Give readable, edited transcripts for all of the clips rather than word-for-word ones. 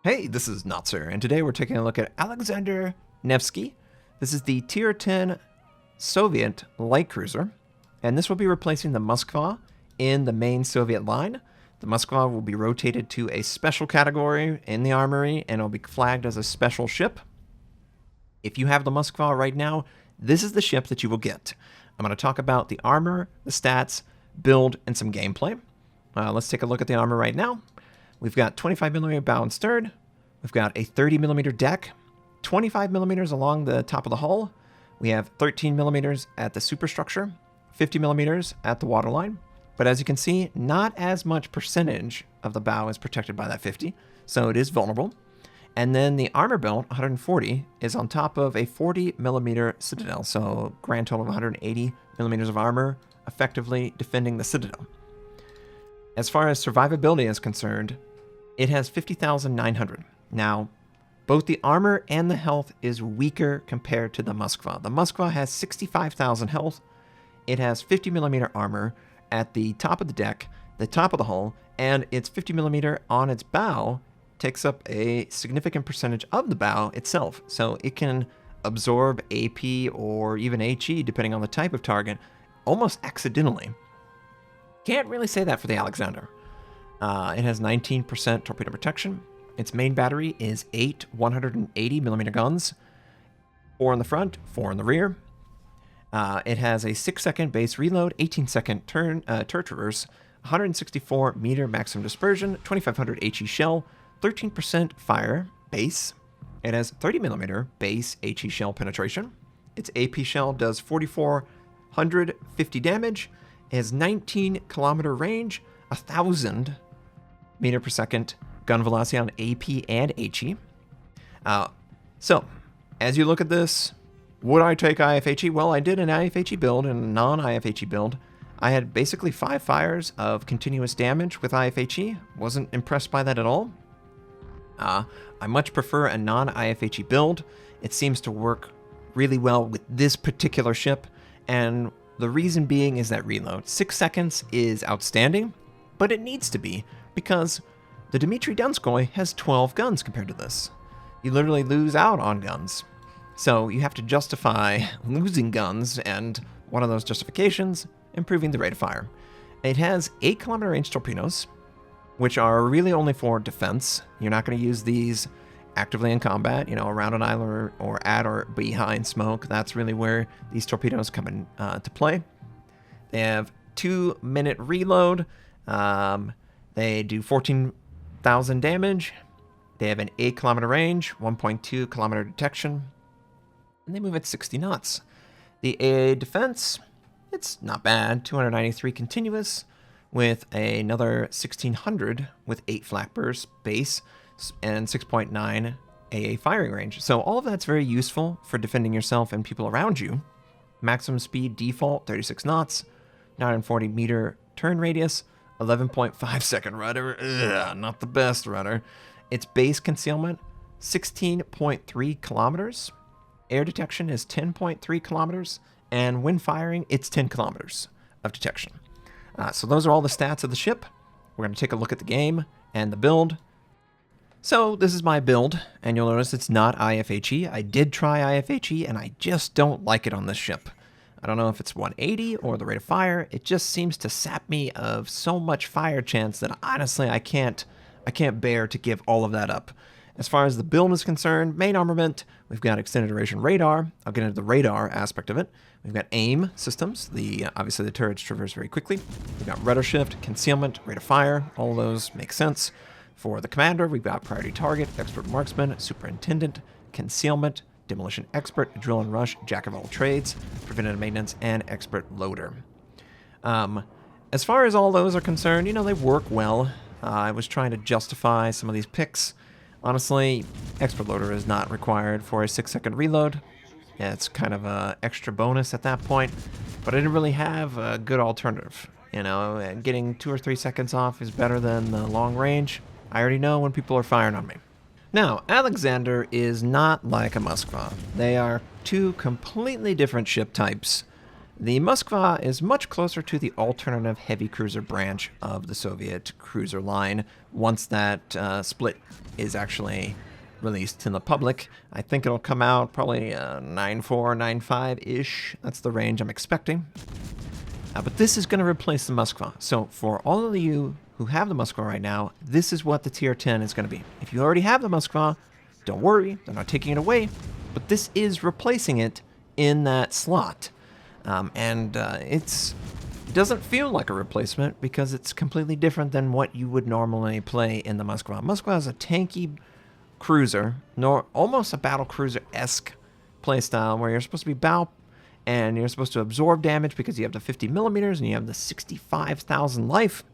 Hey, this is Notser, and today we're taking a look at Alexander Nevsky. This is the Tier 10 Soviet light cruiser, and this will be replacing the Moskva in the main Soviet line. The Moskva will be rotated to a special category in the armory, and it'll be flagged as a special ship. If you have the Moskva right now, this is the ship that you will get. I'm going to talk about the armor, the stats, build, and some gameplay. Let's take a look at the armor right now. We've got 25mm bow and stern. We've got a 30mm deck, 25mm along the top of the hull. We have 13mm at the superstructure, 50mm at the waterline. But as you can see, not as much percentage of the bow is protected by that 50, so it is vulnerable. And then the armor belt, 140, is on top of a 40mm citadel, so grand total of 180mm of armor, effectively defending the citadel. As far as survivability is concerned, it has 50,900. Now, both the armor and the health is weaker compared to the Moskva. The Moskva has 65,000 health. It has 50mm armor at the top of the deck, the top of the hull, and its 50mm on its bow takes up a significant percentage of the bow itself. So it can absorb AP or even HE, depending on the type of target, almost accidentally. Can't really say that for the Alexander. It has 19% torpedo protection. Its main battery is 8 180mm guns, 4 in the front, 4 in the rear. It has a 6-second base reload, 18-second turret traverse, 164-meter maximum dispersion, 2500 HE shell, 13% fire base. It has 30mm base HE shell penetration. Its AP shell does 4,450 damage. It has 19-kilometer range, 1,000 meter per second gun velocity on AP and HE. So, as you look at this, would I take IFHE? Well, I did an IFHE build and a non-IFHE build. I had basically 5 fires of continuous damage with IFHE. Wasn't impressed by that at all. I much prefer a non-IFHE build. It seems to work really well with this particular ship, and the reason being is that reload. 6 seconds is outstanding, but it needs to be, because the Dmitry Donskoy has 12 guns compared to this. You literally lose out on guns. So you have to justify losing guns, and one of those justifications, improving the rate of fire. It has 8-kilometer range torpedoes, which are really only for defense. You're not going to use these actively in combat, around an island or at or behind smoke. That's really where these torpedoes come in to play. They have 2-minute reload. They do 14,000 damage. They have an 8-kilometer range, 1.2 kilometer detection, and they move at 60 knots. The AA defense, it's not bad, 293 continuous, with another 1,600 with 8 flak bursts base and 6.9 AA firing range. So all of that's very useful for defending yourself and people around you. Maximum speed default, 36 knots, 940 meter turn radius, 11.5 second rudder. Ugh, not the best rudder. Its base concealment, 16.3 kilometers. Air detection is 10.3 kilometers. And when firing, it's 10 kilometers of detection. So those are all the stats of the ship. We're going to take a look at the game and the build. So this is my build, and you'll notice it's not IFHE. I did try IFHE, and I just don't like it on this ship. I don't know if it's 180 or the rate of fire. It just seems to sap me of so much fire chance that honestly I can't bear to give all of that up. As far as the build is concerned, main armament, we've got extended duration radar. I'll get into the radar aspect of it. We've got aim systems. Obviously the turrets traverse very quickly. We've got rudder shift, concealment, rate of fire. All of those make sense. For the commander, we've got priority target, expert marksman, superintendent, concealment, demolition expert, drill and rush, jack of all trades, preventative maintenance, and expert loader. As far as all those are concerned, they work well. I was trying to justify some of these picks. Honestly, expert loader is not required for a 6-second reload. Yeah, it's kind of an extra bonus at that point, but I didn't really have a good alternative. And getting 2 or 3 seconds off is better than the long range. I already know when people are firing on me. Now, Alexander is not like a Moskva. They are two completely different ship types. The Moskva is much closer to the alternative heavy cruiser branch of the Soviet cruiser line once that split is actually released to the public. I think it'll come out probably 9.4, 9.5-ish. That's the range I'm expecting. But this is going to replace the Moskva. So for all of you who have the Moskva right now, this is what the Tier 10 is going to be. If you already have the Moskva, don't worry, they're not taking it away. But this is replacing it in that slot. It doesn't feel like a replacement because it's completely different than what you would normally play in the Moskva. Moskva is a tanky cruiser, almost a battle cruiser-esque playstyle where you're supposed to be bow and you're supposed to absorb damage because you have the 50 millimeters and you have the 65,000 life.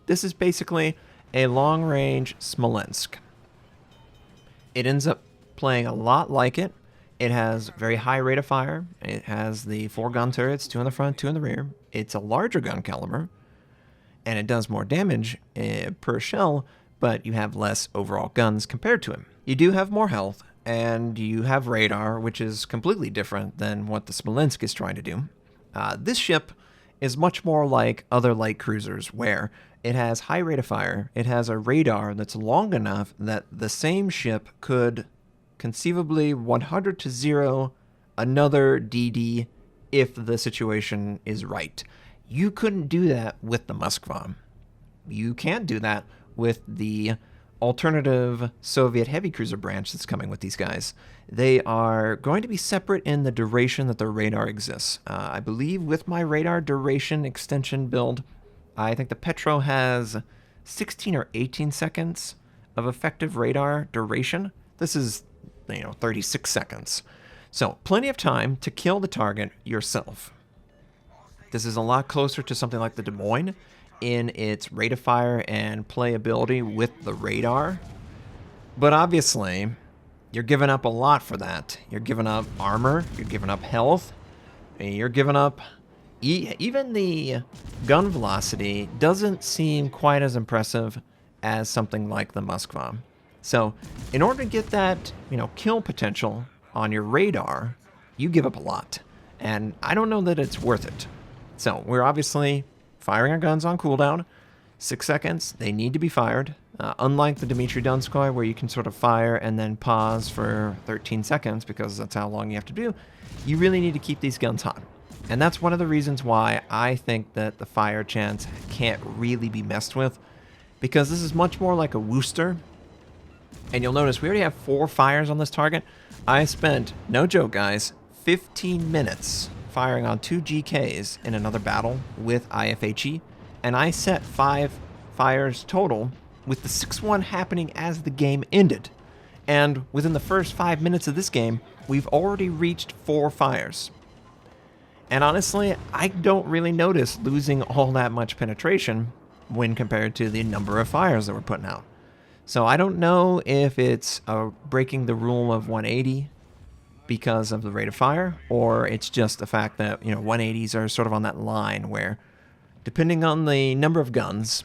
This is basically a long-range Smolensk. It ends up playing a lot like it. It has very high rate of fire. It has the 4 gun turrets, 2 in the front, 2 in the rear. It's a larger gun caliber, and it does more damage per shell, but you have less overall guns compared to him. You do have more health, and you have radar, which is completely different than what the Smolensk is trying to do. This ship is much more like other light cruisers, where it has high rate of fire. It has a radar that's long enough that the same ship could conceivably 100 to 0 another DD if the situation is right. You couldn't do that with the Moskva. You can't do that with the alternative Soviet heavy cruiser branch that's coming with these guys. They are going to be separate in the duration that their radar exists. I believe with my radar duration extension build, I think the Petro has 16 or 18 seconds of effective radar duration. This is 36 seconds. So plenty of time to kill the target yourself. This is a lot closer to something like the Des Moines in its rate of fire and playability with the radar. But obviously, you're giving up a lot for that. You're giving up armor, you're giving up health, you're giving up... even the gun velocity doesn't seem quite as impressive as something like the Moskva. So, in order to get that, kill potential on your radar, you give up a lot. And I don't know that it's worth it. So, we're obviously firing our guns on cooldown. 6 seconds, they need to be fired. Unlike the Dmitry Donskoy, where you can sort of fire and then pause for 13 seconds, because that's how long you have to do, you really need to keep these guns hot. And that's one of the reasons why I think that the fire chance can't really be messed with, because this is much more like a Worcester. And you'll notice we already have 4 fires on this target. I spent, no joke guys, 15 minutes firing on 2 GKs in another battle with IFHE, and I set 5 fires total, with the 6-1 happening as the game ended. And within the first 5 minutes of this game, we've already reached 4 fires. And honestly, I don't really notice losing all that much penetration when compared to the number of fires that we're putting out. So I don't know if it's breaking the rule of 180 because of the rate of fire, or it's just the fact that 180s are sort of on that line where, depending on the number of guns,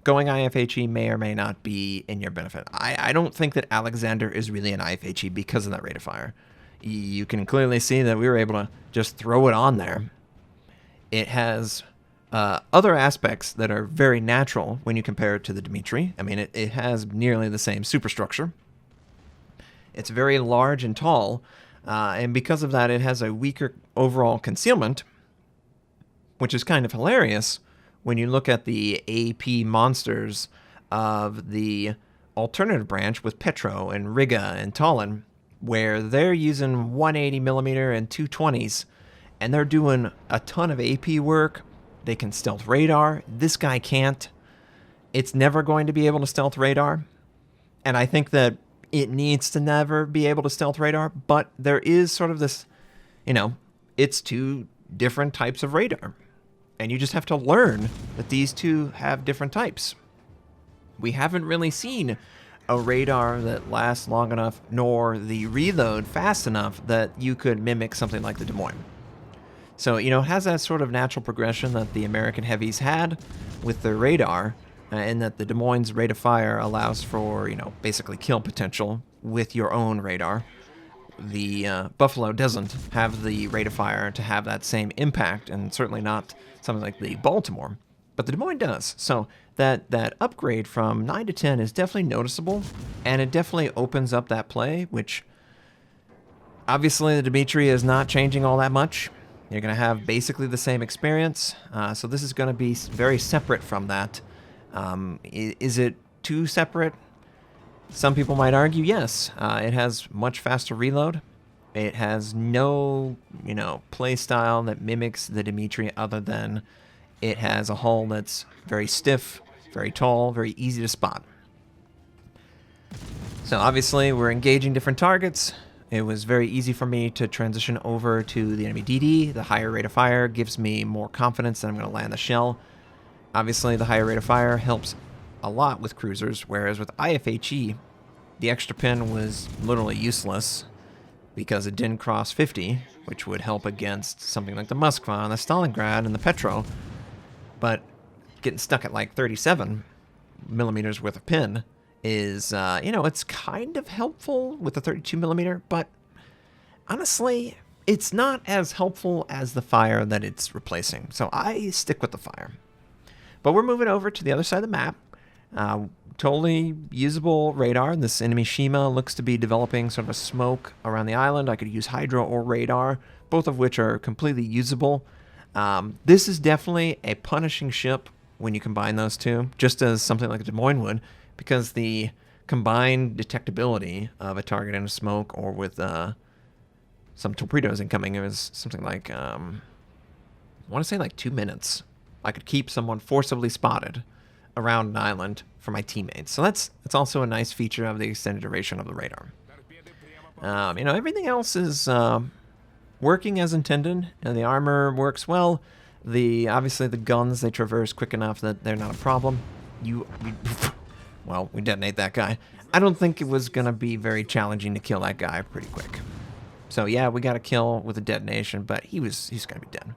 going IFHE may or may not be in your benefit. I don't think that Alexander is really an IFHE because of that rate of fire. You can clearly see that we were able to just throw it on there. It has other aspects that are very natural when you compare it to the Dmitry. I mean, it has nearly the same superstructure. It's very large and tall, and because of that, it has a weaker overall concealment, which is kind of hilarious when you look at the AP monsters of the alternative branch with Petro and Riga and Tallinn, where they're using 180mm and 220s, and they're doing a ton of AP work. They can stealth radar. This guy can't. It's never going to be able to stealth radar. And I think that it needs to never be able to stealth radar, but there is sort of this, it's 2 different types of radar. And you just have to learn that these 2 have different types. We haven't really seen a radar that lasts long enough, nor the reload fast enough that you could mimic something like the Des Moines. So, it has that sort of natural progression that the American heavies had with their radar, and that the Des Moines' rate of fire allows for, basically kill potential with your own radar. the Buffalo doesn't have the rate of fire to have that same impact, and certainly not something like the Baltimore. But the Des Moines does. So that upgrade from 9 to 10 is definitely noticeable, and it definitely opens up that play, which obviously the Dimitri is not changing all that much. You're going to have basically the same experience. So this is going to be very separate from that. Is it too separate? Some people might argue yes. It has much faster reload. It has no, play style that mimics the Dimitri other than it has a hull that's very stiff, very tall, very easy to spot. So obviously we're engaging different targets. It was very easy for me to transition over to the enemy DD. The higher rate of fire gives me more confidence that I'm going to land the shell. Obviously the higher rate of fire helps a lot with cruisers, whereas with IFHE, the extra pin was literally useless because it didn't cross 50, which would help against something like the Moskva and the Stalingrad and the Petro. But getting stuck at like 37 millimeters worth of pin is, it's kind of helpful with the 32 millimeter, but honestly, it's not as helpful as the fire that it's replacing. So I stick with the fire. But we're moving over to the other side of the map. Totally usable radar. This enemy Shima looks to be developing sort of a smoke around the island. I could use hydro or radar, both of which are completely usable. This is definitely a punishing ship when you combine those two, just as something like a Des Moines would, because the combined detectability of a target in a smoke or with some torpedoes incoming is something like, I want to say like 2 minutes. I could keep someone forcibly spotted around an island for my teammates. So that's also a nice feature of the extended duration of the radar. Everything else is working as intended, and the armor works well. Obviously the guns, they traverse quick enough that they're not a problem. Well, we detonate that guy. I don't think it was gonna be very challenging to kill that guy pretty quick. So yeah, we got a kill with a detonation, but he's gonna be dead.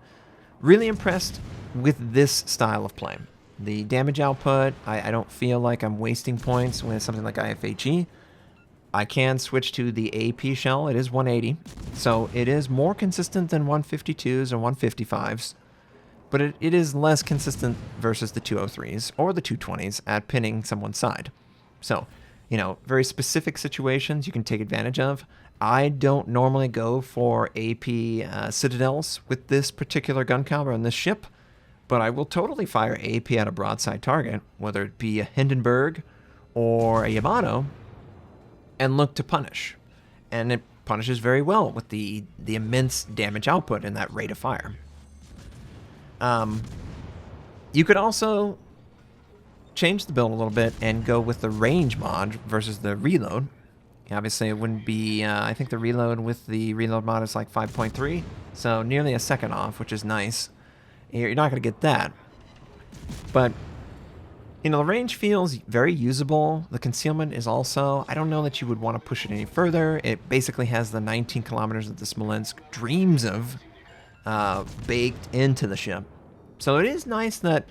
Really impressed with this style of play. The damage output, I don't feel like I'm wasting points with something like IFHE. I can switch to the AP shell. It is 180, so it is more consistent than 152s and 155s, but it is less consistent versus the 203s or the 220s at pinning someone's side. So, very specific situations you can take advantage of. I don't normally go for AP citadels with this particular gun caliber on this ship, but I will totally fire AP at a broadside target, whether it be a Hindenburg or a Yamato, and look to punish. And it punishes very well with the immense damage output and that rate of fire. You could also change the build a little bit and go with the range mod versus the reload. Obviously, it wouldn't be, I think the reload with the reload mod is like 5.3, so nearly a second off, which is nice. You're not going to get that. But, the range feels very usable. The concealment is also, I don't know that you would want to push it any further. It basically has the 19 kilometers that the Smolensk dreams of baked into the ship. So it is nice that,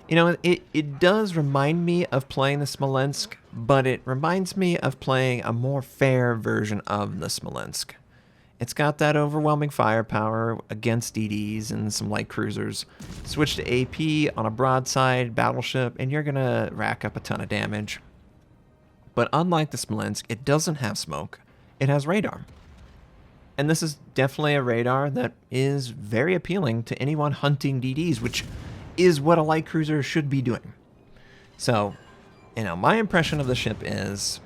it does remind me of playing the Smolensk, but it reminds me of playing a more fair version of the Smolensk. It's got that overwhelming firepower against DDs and some light cruisers. Switch to AP on a broadside battleship, and you're going to rack up a ton of damage. But unlike the Smolensk, it doesn't have smoke. It has radar. And this is definitely a radar that is very appealing to anyone hunting DDs, which is what a light cruiser should be doing. So, my impression of the ship is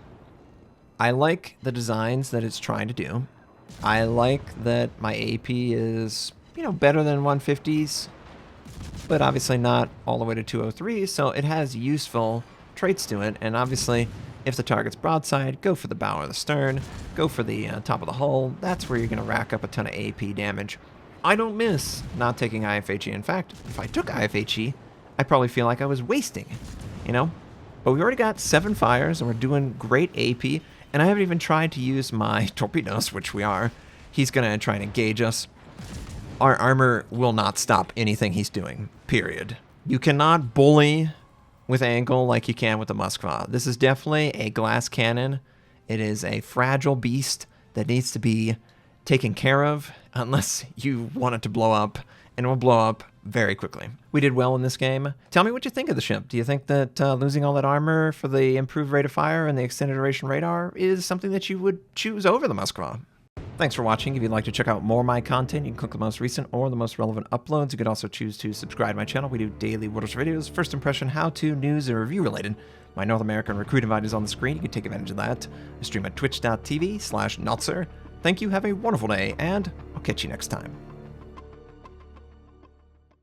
I like the designs that it's trying to do. I like that my AP is, better than 150s, but obviously not all the way to 203s, so it has useful traits to it, and obviously, if the target's broadside, go for the bow or the stern, go for the top of the hull. That's where you're going to rack up a ton of AP damage. I don't miss not taking IFHE. In fact, if I took IFHE, I probably feel like I was wasting, But we already got 7 fires, and we're doing great AP, and I haven't even tried to use my torpedoes, which we are. He's going to try and engage us. Our armor will not stop anything he's doing, period. You cannot bully with angle like you can with the Moskva. This is definitely a glass cannon. It is a fragile beast that needs to be taken care of unless you want it to blow up, and it will blow up very quickly. We did well in this game. Tell me what you think of the ship. Do you think that losing all that armor for the improved rate of fire and the extended duration radar is something that you would choose over the Moskva? Thanks for watching. If you'd like to check out more of my content, you can click the most recent or the most relevant uploads. You could also choose to subscribe to my channel. We do daily Notser videos, first impression, how-to, news, and review related. My North American recruit invite is on the screen. You can take advantage of that. I stream at twitch.tv/Notser. Thank you, have a wonderful day, and I'll catch you next time.